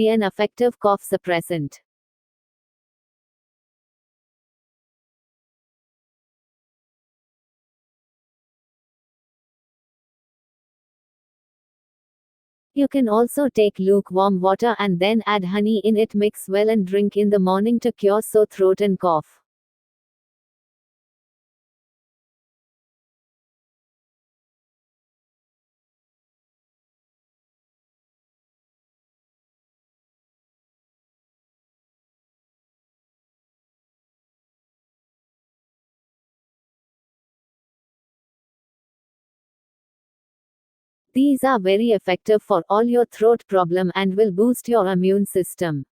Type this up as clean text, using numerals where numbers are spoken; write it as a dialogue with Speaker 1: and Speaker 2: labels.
Speaker 1: be an effective cough suppressant. You can also take lukewarm water and then add honey in it, mix well and drink in the morning to cure sore throat and cough. These are very effective for all your throat problem and will boost your immune system.